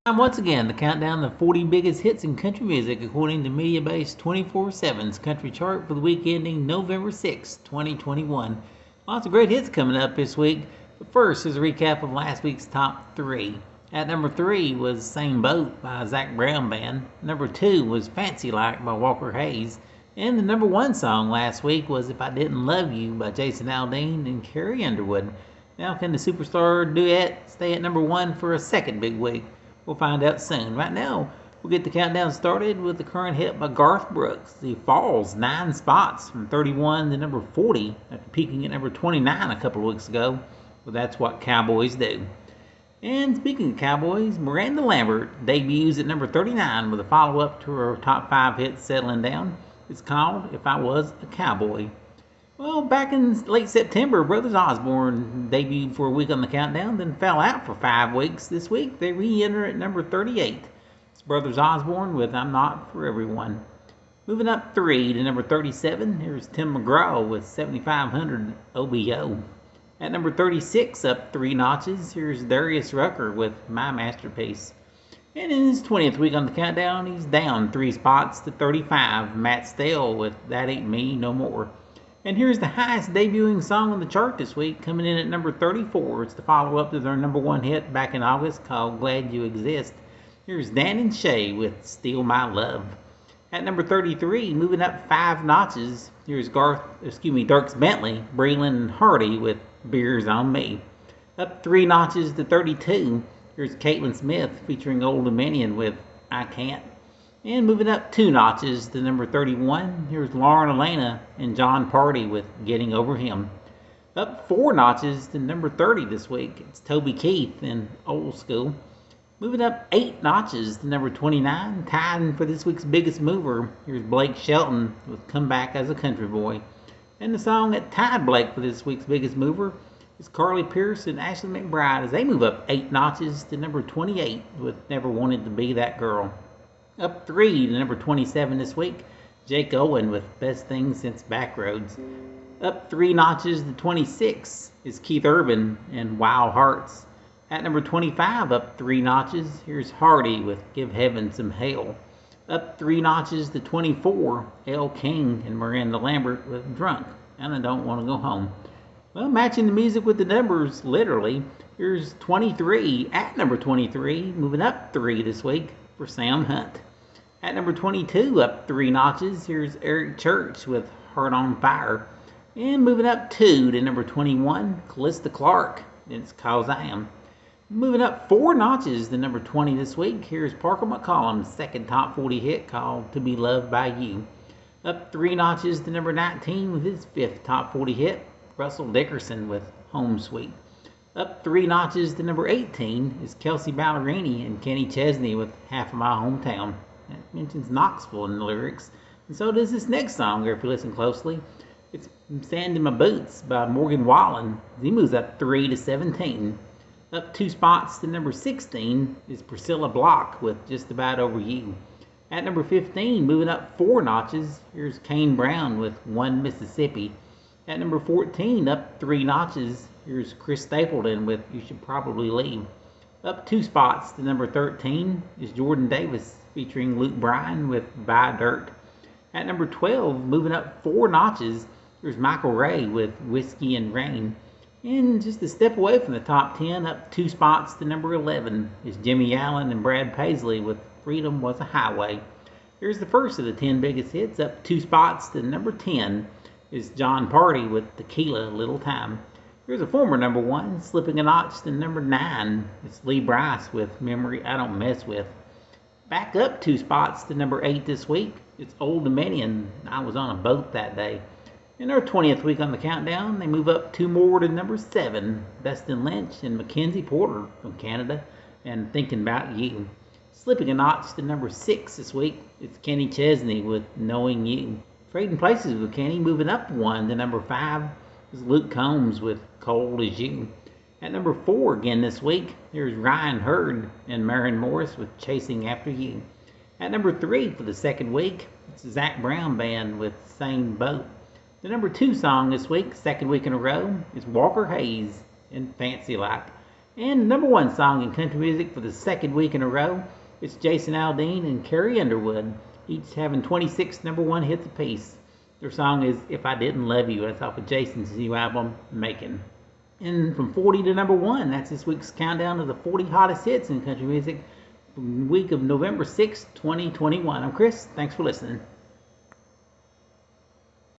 Time once again to count down the 40 biggest hits in country music according to MediaBase 24/7's country chart for the week ending November 6, 2021. Lots of great hits coming up this week, but first is a recap of last week's top three. At number 3 was Same Boat by Zac Brown Band. Number 2 was Fancy Like by Walker Hayes. And the number 1 song last week was If I Didn't Love You by Jason Aldean and Carrie Underwood. Now can the superstar duet stay at number 1 for a second big week? We'll find out soon. Right now, we'll get the countdown started with the current hit by Garth Brooks. He falls 9 spots from 31 to number 40 after peaking at number 29 a couple of weeks ago. Well, that's what cowboys do. And speaking of cowboys, Miranda Lambert debuts at number 39 with a follow-up to her top 5 hit Settling Down. It's called If I Was a Cowboy. Well, back in late September, Brothers Osborne debuted for a week on the countdown, then fell out for 5 weeks. This week, they re-enter at number 38. It's Brothers Osborne with I'm Not For Everyone. Moving up 3 to number 37, here's Tim McGraw with 7500 OBO. At number 36, up 3 notches, here's Darius Rucker with My Masterpiece. And in his 20th week on the countdown, he's down 3 spots to 35. Matt Stell with That Ain't Me No More. And here's the highest debuting song on the chart this week, coming in at number 34. It's the follow-up to their number 1 hit back in August called Glad You Exist. Here's Dan and Shay with Steal My Love. At number 33, moving up 5 notches, here's Dierks Bentley, Breland and Hardy with Beers on Me. Up 3 notches to 32, here's Caitlin Smith featuring Old Dominion with I Can't. And moving up 2 notches to number 31, here's Lauren Elena and John Party with Getting Over Him. Up 4 notches to number 30 this week, it's Toby Keith in Old School. Moving up 8 notches to number 29, tied for this week's biggest mover, here's Blake Shelton with Come Back as a Country Boy. And the song that tied Blake for this week's biggest mover is Carly Pearce and Ashley McBryde as they move up 8 notches to number 28 with Never Wanted to Be That Girl. Up 3 to number 27 this week, Jake Owen with Best Thing Since Backroads. Up 3 notches to 26 is Keith Urban and Wild Hearts. At number 25, up 3 notches, here's Hardy with Give Heaven Some Hell. Up 3 notches to 24, Elle King and Miranda Lambert with Drunk, and I Don't Want to Go Home. Well, matching the music with the numbers, literally, here's 23 at number 23, moving up 3 this week for Sam Hunt. At number 22, up 3 notches, here's Eric Church with Heart on Fire. And moving up 2 to number 21, Callista Clark, and it's Cause I Am. Moving up 4 notches to number 20 this week, here's Parker McCollum's second top 40 hit called To Be Loved by You. Up 3 notches to number 19 with his 5th top 40 hit, Russell Dickerson with Home Sweet. Up 3 notches to number 18 is Kelsey Ballerini and Kenny Chesney with Half of My Hometown. That mentions Knoxville in the lyrics. And so does this next song, if you listen closely. It's Sand in My Boots by Morgan Wallen. He moves up 3 to 17. Up 2 spots to number 16 is Priscilla Block with Just About Over You. At number 15, moving up 4 notches, here's Kane Brown with One Mississippi. At number 14, up 3 notches, here's Chris Stapleton with You Should Probably Leave. Up 2 spots to number 13 is Jordan Davis featuring Luke Bryan with Buy Dirt. At number 12, moving up 4 notches, there's Michael Ray with Whiskey and Rain. And just a step away from the top 10, up 2 spots to number 11 is Jimmy Allen and Brad Paisley with Freedom Was a Highway. Here's the first of the 10 biggest hits. Up 2 spots to number 10 is John Party with Tequila Little Time. Here's a former number 1, slipping a notch to number 9. It's Lee Brice with Memory I Don't Mess With. Back up 2 spots to number 8 this week. It's Old Dominion, I Was on a Boat That Day. In our 20th week on the countdown, they move up 2 more to number 7. Dustin Lynch and Mackenzie Porter from Canada and Thinking About You. Slipping a notch to number 6 this week, it's Kenny Chesney with Knowing You. Trading places with Kenny, moving up 1 to number 5 is Luke Combs with Cold As You. At number 4 again this week, here's Ryan Hurd and Maren Morris with Chasing After You. At number 3 for the second week, it's Zac Brown Band with Same Boat. The number 2 song this week, second week in a row, is Walker Hayes and Fancy Like. And number one song in country music for the second week in a row, it's Jason Aldean and Carrie Underwood, each having 26 number one hits apiece. Their song is If I Didn't Love You. That's off of Jason's new album, Makin'. And from 40 to number one, that's this week's countdown of the 40 hottest hits in country music from the week of November 6, 2021. I'm Chris. Thanks for listening.